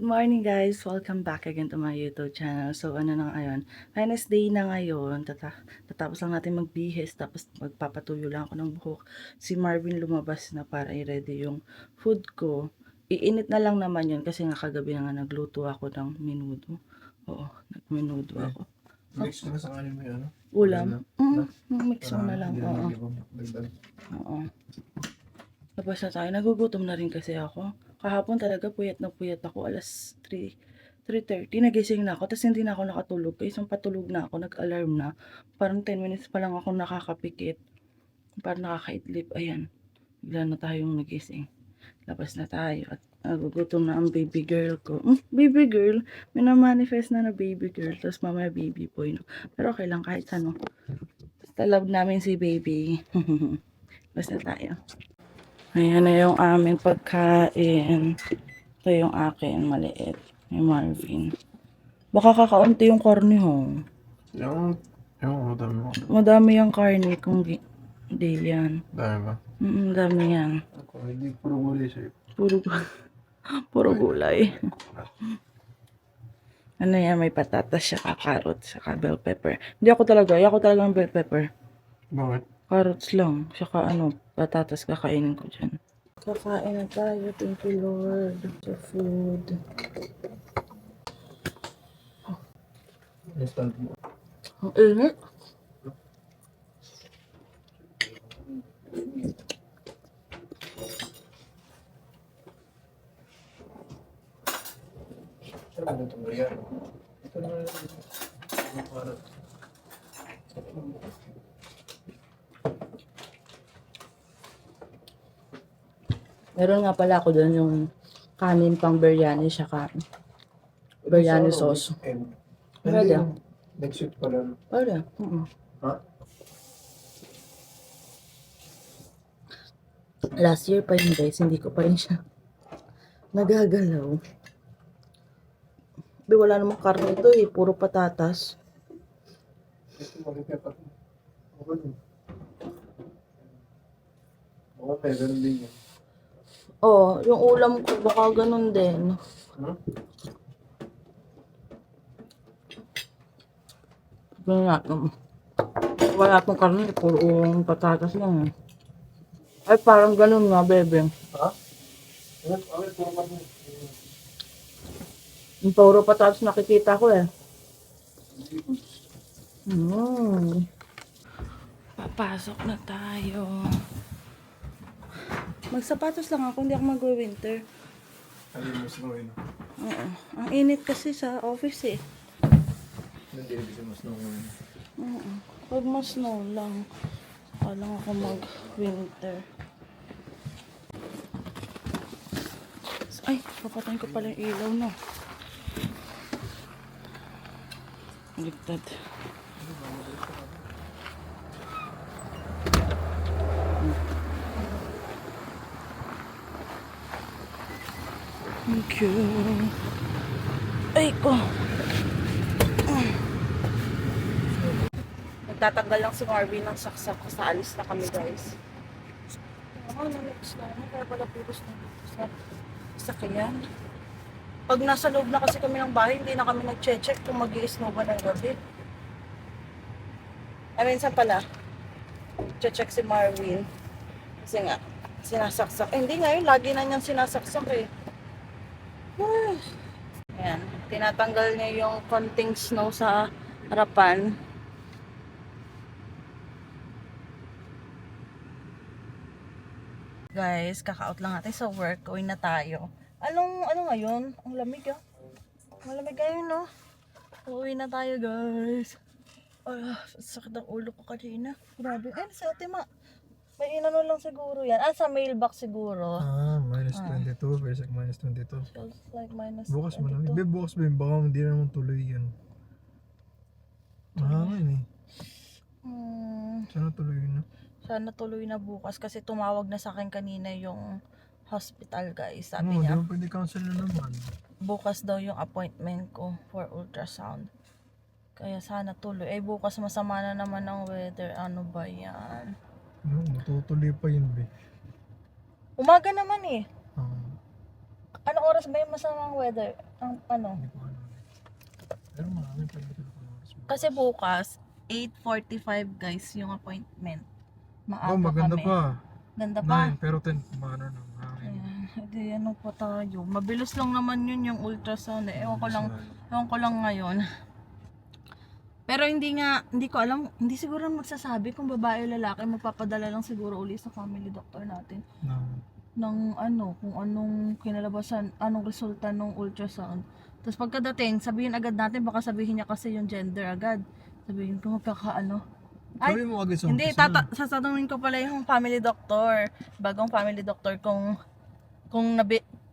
morning guys! Welcome back again to my YouTube channel. So ano na ngayon, Wednesday na ngayon, tatapos lang natin magbihis, tapos magpapatuyo lang ako ng buhok. Si Marvin lumabas na para i-ready yung food ko. Iinit na lang naman yun kasi nga kagabi na nga nagluto ako ng menudo. Oo, nagmenudo ako. Mix ko na sa kanin mo yun, ano? Ulam? Mix mo na lang. Oo. Oo. Tapos na tayo. Nagugutom na rin kasi ako. Kahapon talaga puyat na puyat ako. Alas 3:30 nagising na ako. Tapos hindi na ako nakatulog. Kaya isang patulog na ako. Nag-alarm na. Parang 10 minutes pa lang ako nakakapikit. Parang nakakaidlip. Ayan. Bigla na tayong nagising. Labas na tayo. At nagugutom na ang baby girl ko. Baby girl? Minamanifest na baby girl. Tapos mamaya baby boy. No? Pero okay lang kahit ano. Basta love namin si baby. Basta tayo. Ayan na yung aming pagkain. Ito yung akin, maliit. May Marvin. Baka kakaunti yung karne ho. Madami mo. Madami yung karne kung hindi yan. Dami ba? Dami yan. Ako, hindi puro gulay sa'yo. Puro gulay. Ano yan, may patatas siya, carrots, saka bell pepper. Hindi ako talaga, ng bell pepper. Bakit? Carrots lang, saka patatas kakainin ko dyan. Kakain na tayo, thank you Lord, sa food. Instant mo. Ang init. Saan mo itong yan? Ito na yung parang. Meron nga pala ako doon yung kanin pang biryani saka biryani sauce. Pwede. Next week pala. Pwede. Ha? Last year pa yun guys, hindi ko pa rin siya nagagalaw. Wala namang karne ito eh, puro patatas. Ito makikita pa. Oo, may ganun din yan. Oh, yung ulam ko baka ganun din. Huh? Wala pong karne, puro patatas lang eh. Ay parang ganun nga bebe. Ha? Ano puro man yun? Yung puro patatas nakikita ko eh. Papasok na tayo. Magsapatos lang ako, hindi ako mag-winter. Alin mo snow yun? Oo. Ang init kasi sa office eh. Hindi ibig mo snow yun. Oo. Pag mas snow lang, saka lang ako mag-winter. Ay, papatayin ko pala yung ilaw no. Ligtad. Thank you. Ay ko. Nagtatanggal lang si Marvin ng saksak ko sa alis na kami guys. Namix na. Kaya pala puros na sa sakyan. Pag nasa loob na kasi kami ng bahay, hindi na kami nag-check kung mag-i-snow ba ng gabi. I mean, saan pala? Check si Marvin. Kasi nga, sinasaksak. Eh, hindi ngayon, lagi na niyang sinasaksak eh. Ayan, tinatanggal niya yung konting snow sa harapan. Guys, kaka-out lang natin sa work. Uwi na tayo. Ano ngayon? Ang lamig ah. Malamig ngayon no. Uwi na tayo guys. Sakit ang ulo ko kanina. Grabe. Sa ate ma. May inano lang siguro yan. Sa mailbox siguro. Minus 22 versus minus 22. Feels like minus Bukas mo 22. lang. Bukas ba yun? Baka hindi na naman tuloy yan. Mahangin eh. Sana tuloy na. Sana tuloy na bukas kasi tumawag na sa akin kanina yung hospital guys. Sabi Di niya, ba pwede cancel na naman. bukas daw yung appointment ko for ultrasound. Kaya sana tuloy. Bukas masama na naman ang weather. Ano ba yan? Matutuloy pa yun, be. Umaga naman eh. Ah. Anong oras ba yung masamang weather? ang ano. Hindi ko alam. Pero marami pa dito na oras. Kasi bukas, 8:45 guys yung appointment. Maaga Oh, maganda kami. pa. Ganda pa. 9, pero 10, kumano na. Hangin. Ayan, hindi ano pa tayo. Mabilis lang naman yun yung ultrasound eh. Ewan ko lang ngayon. Pero hindi ko alam, hindi siguro magsasabi kung babae o lalaki, magpapadala lang siguro uli sa family doctor natin No. ng ano, kung anong kinalabasan, anong resulta ng ultrasound. Tapos pagkadating, sabihin agad natin, baka sabihin niya kasi yung gender agad. Sabihin ko magkakaano. Ay, Sabi mo agad sa hindi, umpisa. sasatanungin ko pala yung family doctor. Bagong family doctor kung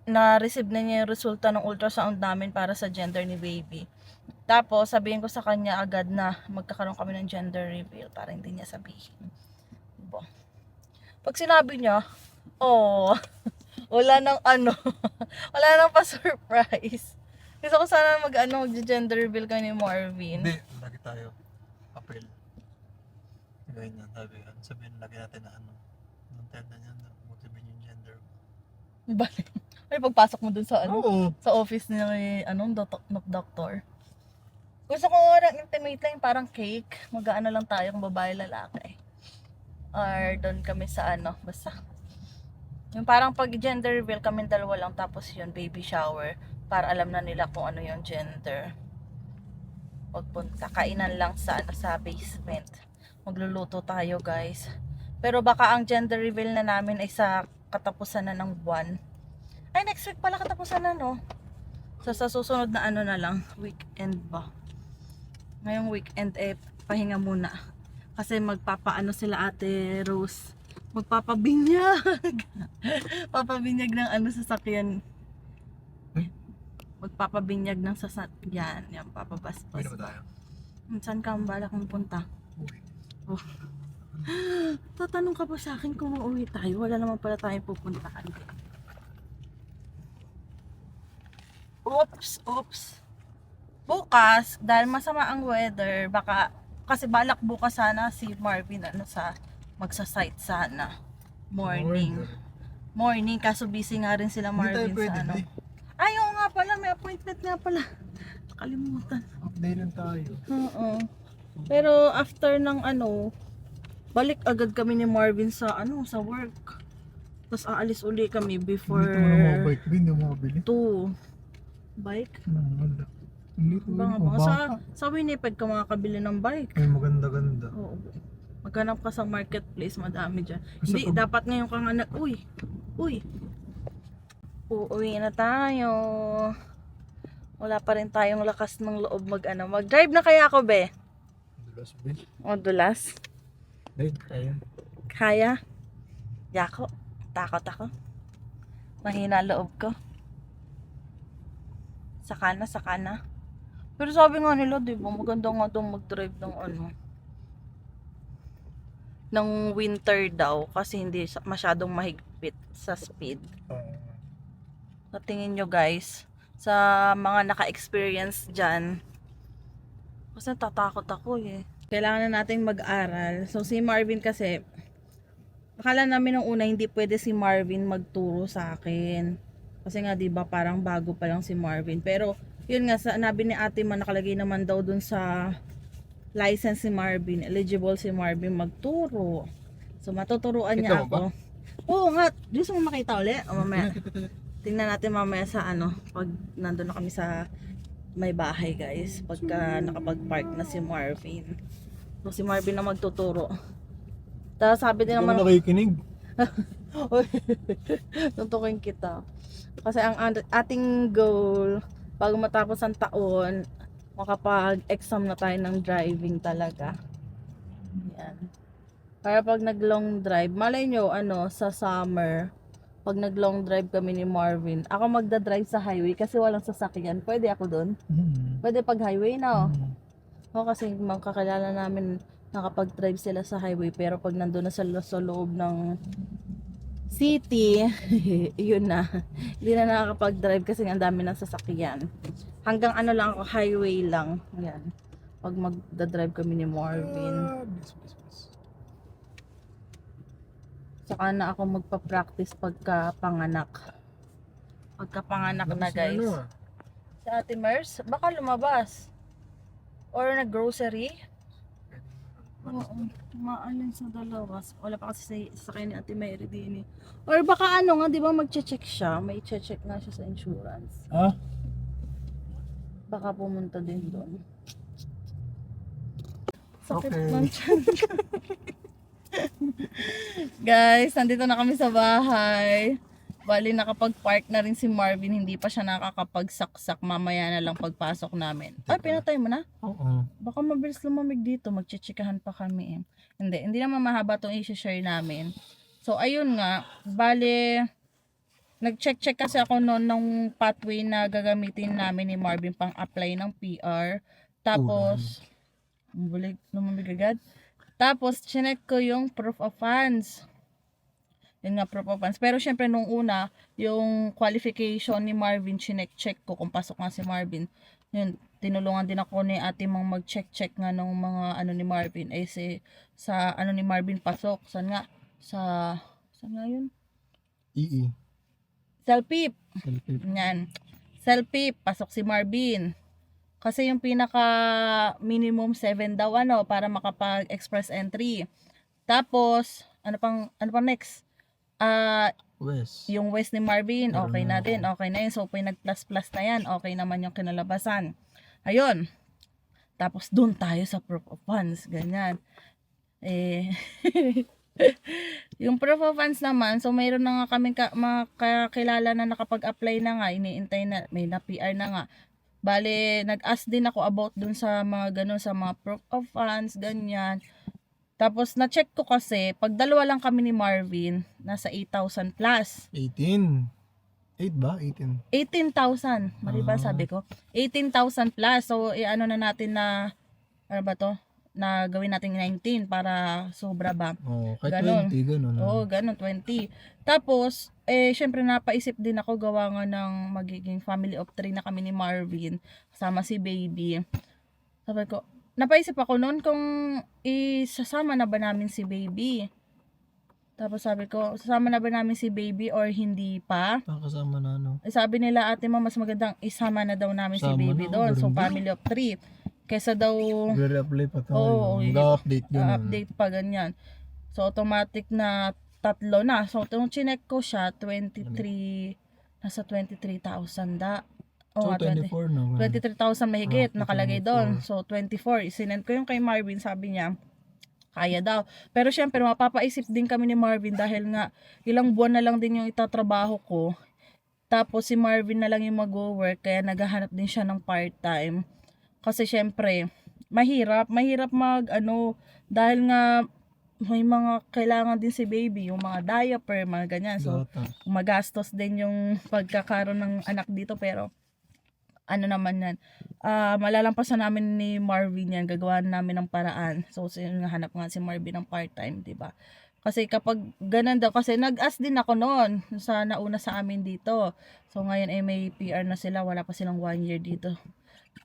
na-receive na niya yung resulta ng ultrasound namin para sa gender ni baby. Tapos, sabihin ko sa kanya agad na magkakaroon kami ng gender reveal para hindi niya sabihin. Diba? Pag sinabi niya, oh, wala nang ano, wala nang pa-surprise. Gusto ko sana mag-gender reveal kami ni Marvin. Hindi, lagi tayo. Papel. Ganyan, sabihin lagi natin na ano. Nung tenda niya na motivate yung gender. Balik. Ay, pagpasok mo dun sa Oo. sa office ni doktor. Gusto ko ng intimate lang yung parang cake. Mag-aano lang tayo kung babae lalaki. Or doon kami sa basta. Yung parang pag gender reveal kami dalawa lang tapos yun baby shower para alam na nila kung ano yung gender. Pagpunta, kainan lang sa basement. Magluluto tayo guys. Pero baka ang gender reveal na namin ay sa katapusan na ng buwan. Ay, next week pala katapusan na, no? So, sa susunod na na lang, weekend ba? Ngayong weekend, pahinga muna. Kasi magpapaano sila Ate Rose. Magpapabinyag. Papabinyag ng sasakyan. Ay? Magpapabinyag ng sasakyan. Yan, papabasbas. Pwede ba tayo? Saan ka ang balak mong punta? Uwi. Oh. Tatanong ka pa sa akin kung uuwi tayo. Wala naman pala tayong pupuntahan. Oops. Bukas, dahil masama ang weather, baka, kasi balak bukas sana si Marvin, magsa-site sana. Morning, kaso busy nga rin sila Hindi tayo Marvin pwede, sa Day. Ay, oo nga pala, may appointment nga pala. Nakalimutan. Update lang tayo. Oo. Pero after ng balik agad kami ni Marvin sa sa work. Tapos aalis uli kami before Hindi mo na mga bike din, hindi mo mabili. 2. Bike? Wala. Hindi ko Sa Winnipeg ka makakabili ng bike. Ay, maganda-ganda. Oo. Maghanap ka sa marketplace, madami dyan. Kasi Hindi, dapat ngayon ka nga uy! Uuwi na tayo. Wala pa rin tayong lakas ng loob mag-drive na kaya ako, be? Dulas, Ben. O, dulas? Dahil, ayun. Kaya? Yako, takot ako. Mahina loob ko. Saka na. Pero sabi nga nila, di ba, maganda nga daw mag-drive ng ng winter daw kasi hindi masyadong mahigpit sa speed. Sa tingin nyo guys, sa mga naka-experience dyan, kasi natatakot ako eh. Kailangan na nating mag-aral. So si Marvin kasi, akala namin nung una hindi pwede si Marvin magturo sa akin. Kasi nga 'di ba parang bago pa lang si Marvin. Pero yun nga sabi ni Ate Man nakalagay naman daw dun sa license si Marvin, eligible si Marvin magturo. So matuturuan niya Ikaw ba? ako. Oo nga, gusto mo makita ulit? O mamaya. Tingnan natin mamaya sa pag nandun na kami sa may bahay guys. Pagka nakapag-park na si Marvin. So si Marvin na magtuturo. Tapos sabi din naman, nakikinig. tutukin kita. Kasi ang ating goal, bago matapos ang taon, makapag-exam na tayo ng driving talaga. Yan. Para pag nag-long drive, malay nyo, sa summer, pag nag-long drive kami ni Marvin, ako magda-drive sa highway kasi walang sasakyan. Pwede ako doon? Pwede pag highway na, O kasi makakilala namin nakapag-drive sila sa highway, pero pag nandun na sila sa loob ng city, yun na. Hindi na nakakapag-drive kasi ang dami ng sasakyan. Hanggang lang ako, highway lang. Yan. Pag magda-drive kami ni Marvin. Saka na ako magpa-practice pagka panganak. Pagka panganak na guys. Si Ate Mers, baka lumabas. Or nag-grocery. Oo, maalin sa dalawa. Wala pa kasi sa kanya ni Ate Mary din eh. Or baka ano nga, di ba magche-check siya? May check nga siya sa insurance. Ah? Baka pumunta din doon. Sakit Okay. ng tiyan. Guys, nandito na kami sa bahay. Bali, nakapag-park na rin si Marvin. Hindi pa siya nakakapagsaksak. Mamaya na lang pagpasok namin. Ay, pinatay mo na? Oo. Baka mabilis lumamig dito. Magchichikahan pa kami eh. Hindi naman mahaba itong i-share namin. So, ayun nga. Bali, nag-check kasi ako noon ng pathway na gagamitin namin ni Marvin pang apply ng PR. Tapos, bulig, lumamig agad. Tapos, chinek ko yung proof of funds. Yun nga, proof of funds. Pero syempre, nung una, yung qualification ni Marvin, chinek-check ko kung pasok nga si Marvin. Yun, tinulungan din ako ni ate mang mag-check-check nga ng mga ano ni Marvin. Eh, sa ano ni Marvin pasok. Saan nga? Saan nga yun? EE. Selfie. Selfie. Yan. Selfie, pasok si Marvin. Kasi yung pinaka minimum 7 daw ano para makapag-express entry. Tapos, ano pang next? West. Yung West ni Marvin, Meron okay na na din, ako. okay na yun. So, pinag-plus-plus na yan, okay naman yung kinalabasan. Ayun. Tapos, dun tayo sa proof of funds, ganyan. Eh, yung proof of funds naman, so mayroon na nga kaming mga kakilala na nakapag-apply na nga, iniintay na, may na-PR na nga. Bale, nag-ask din ako about dun sa mga ganun, sa mga proof of funds, ganyan. Tapos, na-check ko kasi, pag dalawa lang kami ni Marvin, nasa 8,000 plus. 18. 8 ba? 18. 18,000. Mali ba sabi ko? 18,000 plus. So, ano na natin na, ano ba to? Na gawin natin 19 para sobra ba? Oh, kahit Ganon. 20, ganun. Oo, ganun, 20. Tapos, syempre napaisip din ako gawa nga ng magiging family of 3 na kami ni Marvin, kasama si baby. Sabi ko, napaisip ako noon kung isasama na ba namin si baby. Tapos sabi ko, sasama na ba namin si baby or hindi pa? Kasama na ano. Sabi nila ate ma, mas magandang isama na daw namin si Sama baby na, doon. So ganun din. family of 3. Kesa daw Very apply pa tayo. Oo, Mag-update ganun. update pa ganyan. So automatic na 3 na. So nung chinek ko siya, 23, nasa 23,000 da. So, Oh, 24 na. 23,000 mahigit Ah, nakalagay 24. doon. So 24, isinend ko yung kay Marvin, sabi niya kaya daw. Pero syempre mapapaisip din kami ni Marvin dahil nga ilang buwan na lang din yung itatrabaho ko. Tapos si Marvin na lang yung mag-work kaya naghahanap din siya ng part-time. Kasi syempre mahirap mag ano dahil nga may mga kailangan din si baby, yung mga diaper, mga ganyan. So Gatas. magastos din yung pagkakaroon ng anak dito pero ano naman yan, malalampasan namin ni Marvin yan, gagawa namin ng paraan. So, hanap nga si Marvin ng part-time, diba? Kasi kapag ganun daw, kasi nag-ask din ako noon, sa nauna sa amin dito. So, ngayon ay may PR na sila, wala pa silang 1 year dito,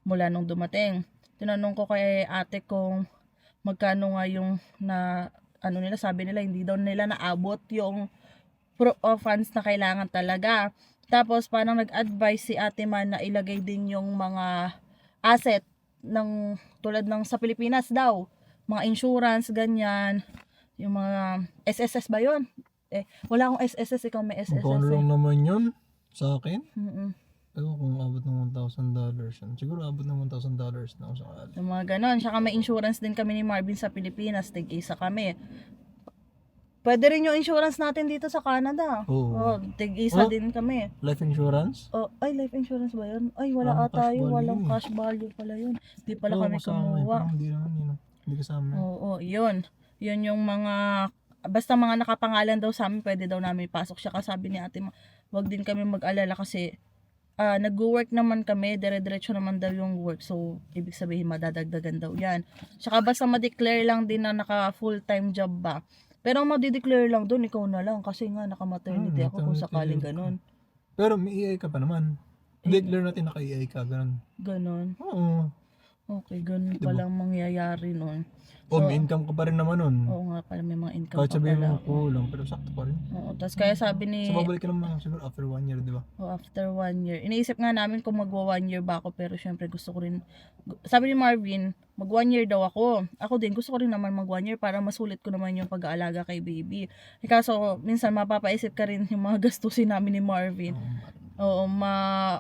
mula nung dumating. Tinanong ko kay ate kung magkano nga yung na, ano nila, sabi nila, hindi daw nila naabot yung proof of funds na kailangan talaga. Tapos parang nag-advise si ate man na ilagay din yung mga asset ng tulad ng sa Pilipinas daw. Mga insurance, ganyan. Yung mga SSS ba yun? Wala akong SSS, ikaw may SSS. Magkano lang naman yun sa akin? Mm-mm. Ewan kung abot ng $1,000 yan. Siguro abot ng $1,000 na ako sa kali. Yung mga ganon. Saka may insurance din kami ni Marvin sa Pilipinas. Tig-isa kami. Pwede rin yung insurance natin dito sa Canada. Oo. Oh, tig-isa Oh? din kami. Life insurance? Oh, ay, life insurance ba yun? Ay, wala Walang ata cash yun. value Walang yun. cash value pala yun. Di pala Oo, kami kasama eh. kumuha. Parang hindi naman yun. Hindi kasama. Oo, yun. Yun yung mga, basta mga nakapangalan daw sa amin, pwede daw namin pasok siya. Kasi sabi ni ate, wag din kami mag-alala kasi nag-work naman kami, dire-diretso naman daw yung work. So, ibig sabihin, madadagdagan daw yan. Tsaka basta ma-declare lang din na naka full-time job ba. Pero ang ma-declare lang doon, ikaw na lang. Kasi nga, naka-maternity ako kung maternity sakaling leave ka. ganun. Pero may EI ka pa naman. Declare natin naka-EI ka, ganun. Ganon. Oo. Okay, ganun Diba? palang mangyayari nun. O, may income ka pa rin naman nun. Oo nga pala, may mga income Kahit pa sabihin pala mo ako. kulang, pero sakto pa rin. Oo, tapos kaya sabi ni, So, babalik ka naman siguro after 1 year, di ba? after 1 year, iniisip nga namin kung magwa 1 year ba ako, pero syempre gusto ko rin, sabi ni Marvin, mag 1 year daw ako. Ako din, gusto ko rin naman mag 1 year para masulit ko naman yung pag-aalaga kay baby. Kaso, minsan mapapaisip ka rin yung mga gastusin namin ni Marvin. Oo,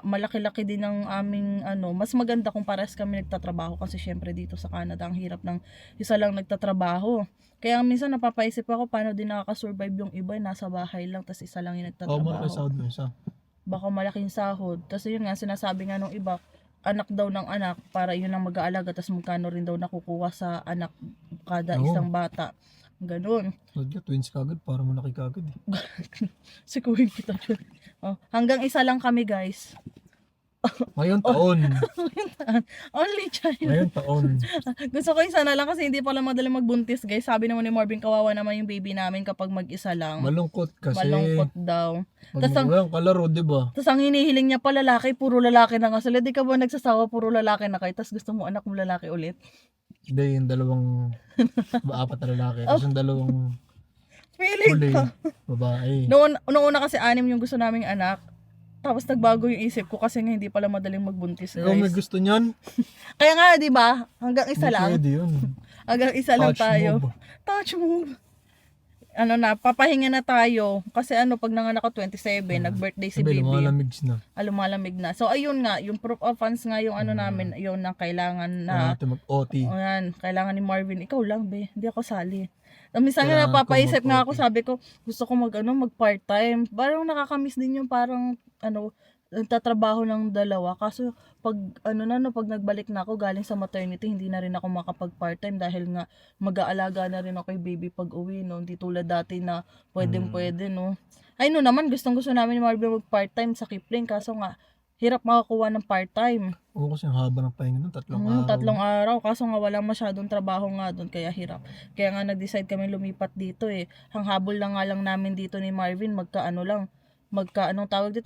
malaki-laki din ang aming mas maganda kung pares kami nagtatrabaho kasi syempre dito sa Canada ang hirap ng isa lang nagtatrabaho. Kaya minsan napapaisip ako paano din nakaka-survive yung iba, nasa bahay lang tas isa lang yung Oo, malaki nagtatrabaho. sahod mo isa. Baka malaking sahod. Tas yun nga sinasabi nga nung iba, anak daw ng anak para yun ang mag-aalaga tas magkano rin daw nakukuha sa anak kada Oo. isang bata. Ganun. Sadya, twins kagad, para malaki kagad eh. Sikuhin kita dyan. Hanggang isa lang kami guys. Ngayon taon. Only child. Ngayon taon. Gusto ko isa na lang kasi hindi pala madali magbuntis guys. Sabi naman ni Marvin, kawawa naman yung baby namin kapag mag-isa lang. Malungkot kasi. Malungkot daw. Pag Tas ang- walang kalaro, di ba? Tapos ang hinihiling niya pa lalaki, puro lalaki na nga sila. Di ka ba nagsasawa, puro lalaki na kayo? Tapos gusto mo anak mo lalaki ulit? Hindi, yung dalawang, apat na lalaki. Tapos yung dalawang Feeling huli, ko. babae. Noong una kasi 6 yung gusto naming anak. Tapos nagbago yung isip ko kasi nga hindi pala madaling magbuntis Ikaw may guys. gusto niyan? Kaya nga, di ba? Hanggang isa Hindi lang. pwede yun. Hanggang isa lang Touch tayo. move. Touch move. Papahinga na tayo. Kasi pag nanganak ko 27, nag-birthday si Sabi, baby. lumalamig na. Lumalamig na. So, ayun nga, yung proof of funds nga yung namin, yun na kailangan na, natin mag-OT. ayan, kailangan ni Marvin, ikaw lang, be, hindi ako sali. Minsan nga Kailangan ko napapaisip nga ako, mag-OT. sabi ko, gusto ko mag part-time. Parang nakakamiss din yung parang, nagtatrabaho ng dalawa. Kaso, pag nagbalik na ako galing sa maternity, hindi na rin ako makapag part-time dahil nga mag-aalaga na rin ako kay baby pag uwi, no? Hindi tulad dati na pwede, no? Ay, no naman, gustong-gusto namin ni Marvin mag part-time sa Kipling, kaso nga, hirap makakuha ng part-time. Oo, kasi ang haba ng pahinga nun, 3 araw. 3 araw, kaso nga walang masyadong trabaho nga doon, kaya hirap. Kaya nga nag-decide kami lumipat dito eh. Ang habol lang nga lang namin dito ni Marvin,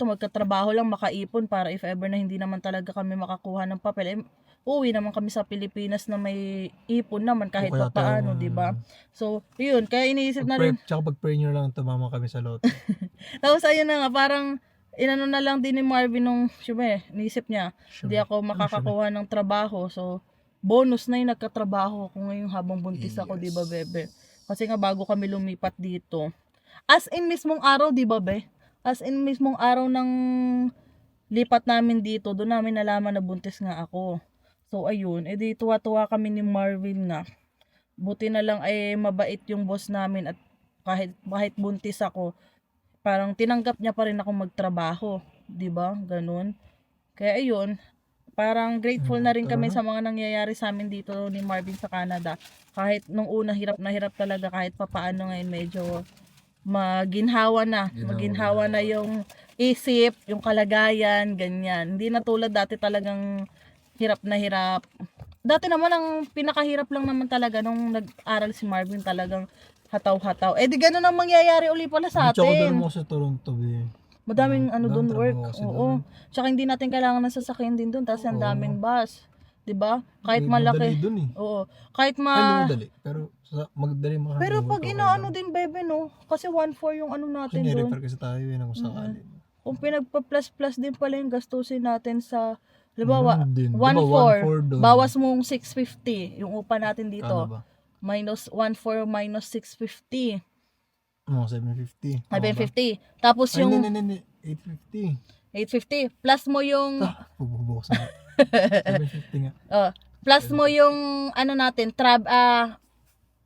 magkatrabaho lang, makaipon para if ever na hindi naman talaga kami makakuha ng papel. Uwi naman kami sa Pilipinas na may ipon naman kahit O kaya pa paano, tayo, di ba? So, yun, kaya iniisip na rin. Tsaka pag-pray nyo lang, tumama kami sa loto. Tapos ayun na nga, parang inano na lang din ni Marvin nung, iniisip niya, hindi ako makakakuha ng trabaho. So, bonus na yung nagkatrabaho ako ngayon habang buntis ako, di ba, bebe? Kasi nga bago kami lumipat dito. As in mismong araw, di ba, be? As in mismong araw ng lipat namin dito, doon namin nalaman na buntis nga ako. So, ayun, edi tuwa-tuwa kami ni Marvin na. Buti na lang ay mabait yung boss namin at kahit buntis ako, parang tinanggap niya pa rin ako magtrabaho, 'di ba? Ganun. Kaya ayun, parang grateful na rin kami sa mga nangyayari sa amin dito ni Marvin sa Canada. Kahit nung una hirap talaga, kahit papaano ngayon medyo maginhawa na yung isip, yung kalagayan, ganyan. Hindi na tulad dati talagang hirap na hirap. Dati naman ang pinakahirap lang naman talaga nung nag-aral si Marvin, talagang hataw-hataw. Di ganun ang mangyayari uli pala sa Tsaka doon atin. mo sa Toronto, eh. Madaming doon trabaho work. kasi Oo. doon. Tsaka hindi natin kailangan ng sasakyan din doon, tapos ang Oo. daming bus. 'Di ba? Kahit Madali malaki. dun eh. Oo. Kahit Hindi madali. Pero magdali mga Pero pag inaano din, bebe, no? Kasi 1.4 yung natin Kasi doon. refer kasi tayo yun kung sakali. Kung pinagpa-plus-plus din pala yung gastusin natin sa, halimbawa, Ganun din. 1.4, 1.4 doon. bawas mong 650 yung upa natin dito. Kano ba? Minus 1.4 minus 650. Mga 750. Tama ba? 750. Tapos Ay, yung hindi. 850. 850. Plus mo yung, Pububukas na. 750 nga. plus mo yung, natin,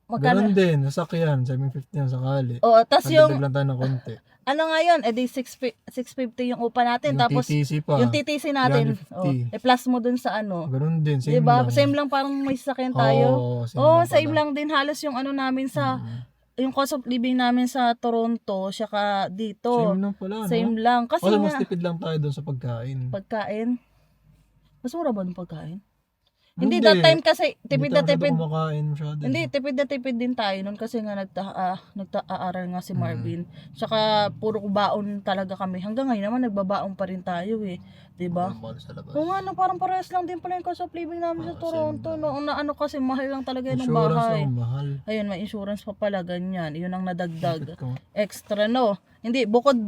magkano? Ganun din. Sasakyan. 750 ang sakali. Oo, tas yung, Nagdagdag lang tayo ng konti. ngayon, edi 650 yung upa natin. Yung Tapos, TTC pa. yung TTC natin, 350. plus mo dun sa Ganun din. Same diba? lang. Same lang, parang may sasakyan tayo. Oo, Same pala. lang din halos yung namin sa, yung cost of living namin sa Toronto, saka dito. Same lang pala, no? Same lang. Kasi Mas nga, tipid lang tayo doon sa pagkain. pagkain. Mas mura ba ng pagkain? Hindi, that time kasi, tipid na tipid. Hindi tayo kumakain masyado. Hindi, tipid na tipid din tayo nun kasi nga nagta-aaral nga si Marvin. Tsaka puro baon talaga kami. Hanggang ngayon naman nagbabaon pa rin tayo eh. Diba? Mahal sa labas. Oo nga, no, parang parehas lang din pala yung cost of living namin sa Ah, Toronto. same lang. No, na ano kasi, mahal lang talaga yung Insurance bahay. ang mahal. Ayun, may insurance pa pala, ganyan. Yun ang nadagdag. Bakit ko? Extra, no? Hindi, bukod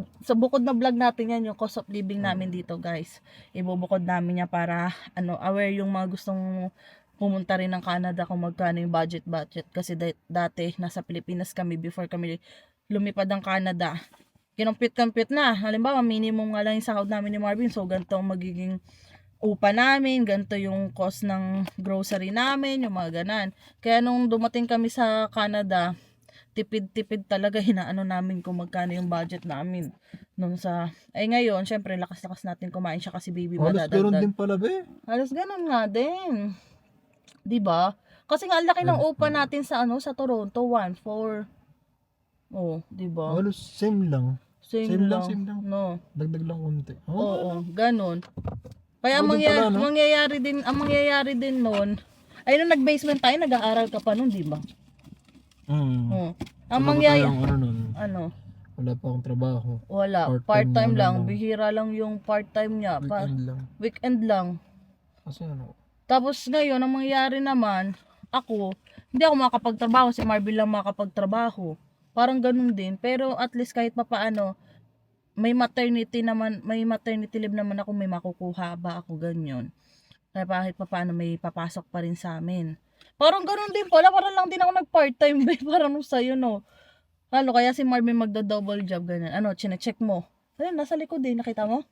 na vlog natin yan, yung cost of living namin dito, guys. Ibubukod namin yan para, aware yung mga gustong pumunta rin ng Canada kung magkano yung budget. Kasi dati, nasa Pilipinas kami before kami lumipad ng Canada. Kinumpit na. Halimbawa, minimum nga lang yung sahod namin ni Marvin. So, ganito ang magiging upa namin, ganito yung cost ng grocery namin, yung mga ganan. Kaya nung dumating kami sa Canada, tipid-tipid talaga hinaano namin kung magkano yung budget namin. Nung ngayon, syempre, lakas-lakas natin kumain siya kasi baby Halos ganoon madadagdag. din pala, be. Halos ganun nga din. 'Di ba? Kasi nga ang laki ng upa natin sa Toronto, 1.4. Oh, 'di ba? Halos same lang. Same lang. No. Dagdag lang konti. Oo, ganun. Kaya Oo, din pala, no? ang mangyayari din noon, ay nung nag-basement tayo, nag-aaral ka pa noon, 'di ba? Oo. Ang mangyayari, ano? Wala pa akong trabaho. Wala, part-time lang, bihira lang yung part-time niya. Weekend lang. Kasi Tapos ngayon, ang mangyayari naman, hindi ako makapagtrabaho, si Marvin lang makapagtrabaho. Parang ganun din, pero at least kahit papaano, may maternity leave naman ako, may makukuha ba ako, ganyan. Kaya kahit papaano may papasok pa rin sa amin. Parang ganun din pala, parang lang din ako nag-part-time, parang sa'yo, no. Kaya si Marvin magda-double job, ganyan. Chine-check mo. Ayun, nasa likod din, nakita mo?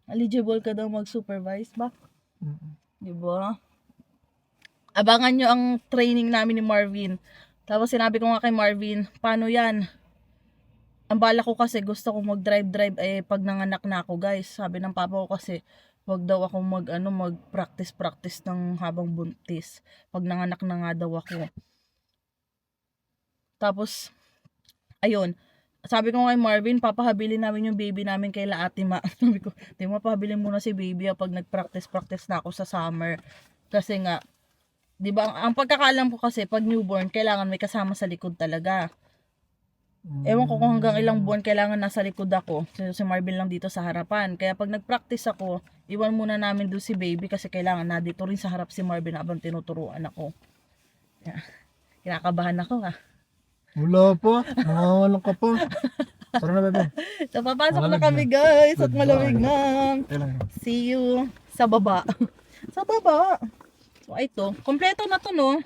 Eligible ka daw mag-supervise ba? Diba? Abangan nyo ang training namin ni Marvin. Tapos sinabi ko nga kay Marvin, paano yan? Ang bala ko kasi gusto ko mag-drive pag nanganak na ako, guys. Sabi ng papa ko kasi, wag daw ako mag-practice ng habang buntis. Pag nanganak na nga daw ako. Tapos, ayun. Sabi ko kay Marvin, papahabilin namin yung baby namin kay Ate Ma. Sabi ko, di mo pahabilin muna si baby pag nag-practice na ako sa summer. Kasi nga, di ba, ang pagkakaalam ko kasi, pag newborn, kailangan may kasama sa likod talaga. Ewan ko kung hanggang ilang buwan kailangan nasa likod ako. Si Marvin lang dito sa harapan. Kaya pag nag-practice ako, iwan muna namin doon si baby kasi kailangan na dito rin sa harap si Marvin habang tinuturuan ako. Kinakabahan ako nga. Wala pa. Nangangalang ka pa. Tara na, bebe. So, papasok na kami, guys. At malamig na. See you sa baba. Sa baba. So, ito. Kompleto na to, no?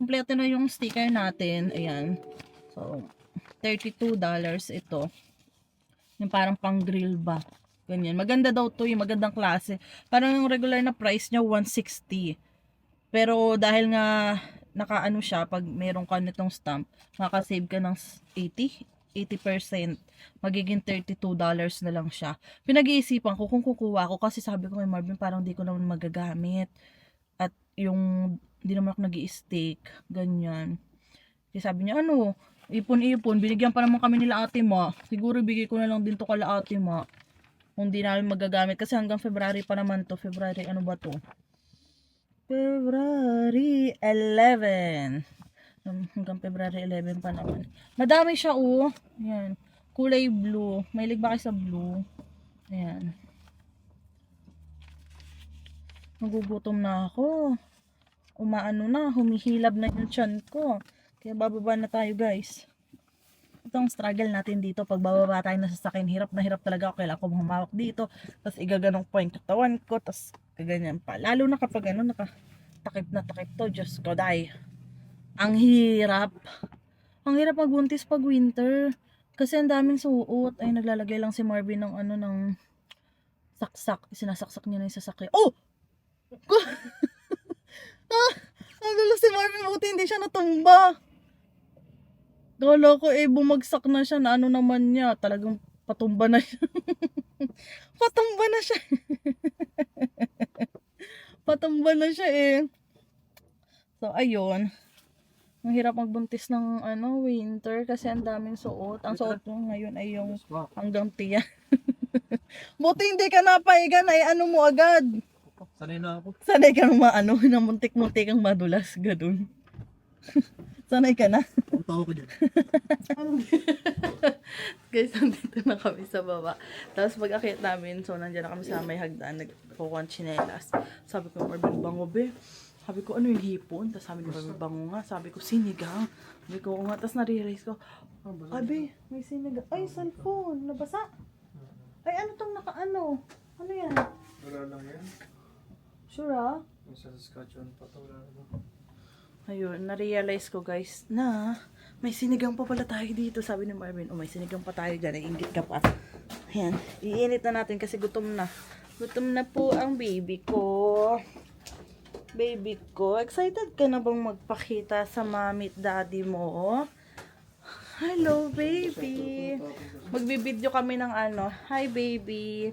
Kompleto na yung sticker natin. Ayan. So, $32 ito. Yung parang pang grill ba. Ganyan. Maganda daw to, yung magandang klase. Parang yung regular na price niya, $160. Pero dahil nga nakaano siya, pag meron ka nitong stamp, makasave ka ng 80%. Magiging $32 na lang siya. Pinag-iisipan ko kung kukuha ko kasi sabi ko kay Marvin parang di ko naman magagamit. At yung hindi naman ako nag-i-steak. Ganyan. Kasi sabi niya, ipon-ipon. Binigyan pa naman kami nila Ate Ma. Siguro bigay ko na lang din to kala Ate Ma. Kung di namin magagamit. Kasi hanggang February pa naman to. February, ano ba to? February 11. Hanggang February 11 pa naman. Madami siya, Ayan. Kulay blue. Mahilig ba kayo sa blue? Ayan. Nagugutom na ako. Humihilab na yung tiyan ko. Kaya bababa na tayo, guys. Ito ang struggle natin dito. Pag bababa tayo na sasakyan, hirap na hirap talaga ako. Kailangan ko humawak dito. Tapos igaganong po yung katawan ko. Tapos kaganyan pa. Lalo na kapag nakatakip na takip to. Diyos ko, ang hirap. Ang hirap magbuntis pag winter. Kasi ang daming suot. Ay, naglalagay lang si Marvin ng ng saksak. Sinasaksak niya na yung sasakyan. Oh! Nagulo si Marvin. Buti hindi siya natumba. Gala ko bumagsak na siya na naman niya. Talagang patumba na siya. Patumba na siya. Patumba na siya So, ayun. Ang hirap magbuntis ng winter kasi ang daming suot. Ang suot ko ngayon ay yung hanggang tiyan. Buti hindi ka napaigan ay mo agad. Sanay na ako. Sanay ka na muntik-muntik kang madulas. Ganun. Sanay ka na. Ang tawa ko dyan. Guys, nandito na kami sa baba. Tapos pag akit namin, so nandiyan na kami sa may hagdan, nagkukuha ng tsinelas. Sabi ko, Marvin, bango be. Sabi ko, ano yung hipon? Tapos sabi ni Marvin, bango nga. Sabi ko, sinigang. Sabi ko, nga. Tapos na-realize ko, abi, may sinigang. Ay, cellphone, nabasa. Ay, ano tong naka-ano? Ano yan? Wala lang yan. Sure ah? Yung sa Saskatchewan pa to, wala lang. Ayun, na-realize ko guys na may sinigang pa pala tayo dito. Sabi ni Marvin, oh may sinigang pa tayo dyan. Iingit ka pa. Ayan, iinit na natin kasi gutom na. Gutom na po ang baby ko. Baby ko, excited ka na bang magpakita sa mommy at daddy mo? Hello baby. Magbibideo kami ng ano. Hi baby.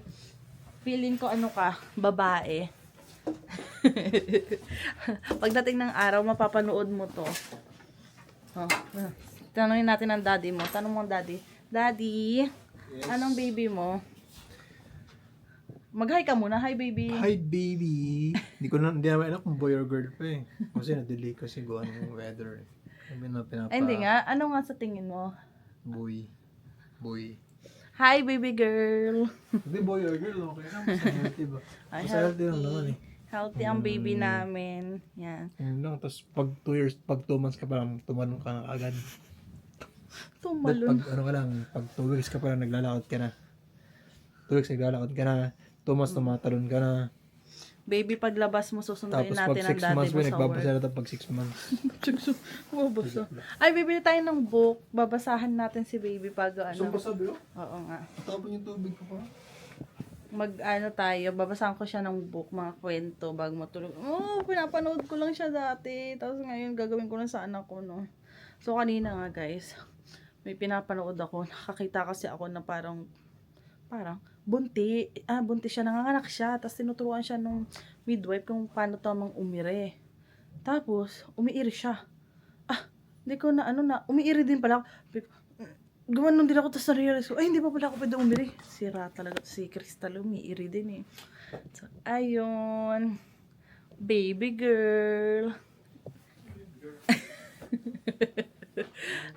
Feeling ko ano ka, babae. Pagdating ng araw, mapapanood mo to. Oh, tanongin natin ang daddy mo. Tanong mo ang daddy. Daddy, Yes. anong baby mo? Mag-hi ka muna. Hi baby. Hi baby! Hindi naman alam kung boy or girl pa eh. Kasi na-delay kasi gawa ng weather eh. Kami na pinapa... Ay, hindi nga. Ano nga sa tingin mo? Boy. Boy. Hi baby girl. Hindi boy or girl, okay lang. Mas healthy ba? Ay, Mas healthy lang naman eh. Healthy ang baby namin. Yan. Yun lang, tapos pag 2 years, pag 2 months ka pa lang, tumanong ka na agad. Pag Tumalon. ano ka lang, pag 2 weeks ka pa lang, naglalakad ka na. 2 weeks naglalakad ka na. 2 months tumatalon ka na. Baby, paglabas mo, susunduin Tapos pag natin ang 6 daddy months mo mo, sa work. nagbabasa na pag 6 months. Mabasa. Ay, bibili tayo ng book. Babasahan natin si baby pag ano. sabi ko? Oo nga. Tapon yung tubig ko pa. Mag-ano tayo, babasahan ko siya ng book, mga kwento, bago matulog. Oh, pinapanood ko lang siya dati. Tapos ngayon, gagawin ko lang sa anak ko, no. So, kanina nga, guys, may pinapanood ako. Nakakita kasi ako na parang, bunti. Bunti siya, nanganganak siya. Tapos tinuturuan siya nung midwife kung paano tamang umire. Tapos, umiiri siya. Hindi ko na, umiiri din pala ako. Gumanon din ako, tapos na-realize ko, ay, hindi pa pala ako pwede umiri. Sira talaga si Crystal, umiiri din eh. So, ayun. Baby girl.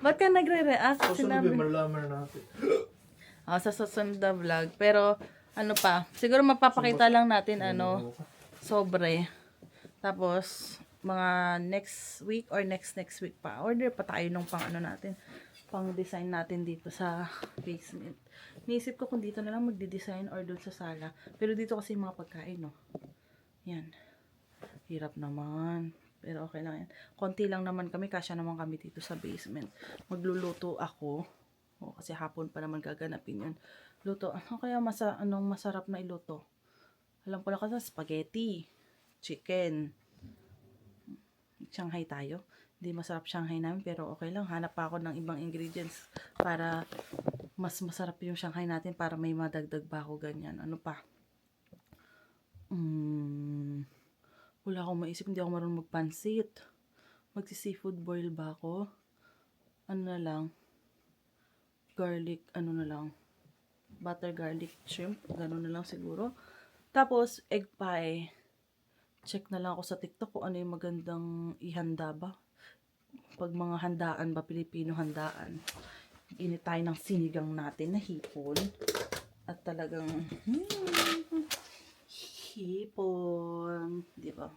Ba't ka nagre-react? Sinabi. Malalaman natin. Sa susunod na vlog. Pero, ano pa, siguro mapapakita lang natin, sobre. Tapos, mga next week or next week pa. Order pa tayo nung pang natin. Pang design natin dito sa basement. Niisip ko kung dito na lang magdi-design or doon sa sala. Pero dito kasi yung mga pagkain, no. Yan. Hirap naman. Pero okay lang yan. Konti lang naman kami. Kasya naman kami dito sa basement. Magluluto ako. Kasi hapon pa naman gaganapin yun. Luto. Ano kaya anong masarap na iluto? Alam ko lang kasi spaghetti. Chicken. Shanghai tayo. Hindi masarap Shanghai namin, pero okay lang. Hanap pa ako ng ibang ingredients para mas masarap yung Shanghai natin para may madagdag ba ako ganyan. Ano pa? Wala akong maisip. Hindi ako marunong magpansit. Magsi-seafood boil ba ako? Ano na lang? Garlic, na lang? Butter garlic shrimp. Ganun na lang siguro. Tapos, egg pie. Check na lang ako sa TikTok kung ano yung magandang ihanda ba. Pag mga handaan ba, Pilipino handaan. Init tayo ng sinigang natin na hipon. At talagang, hipon. Di ba?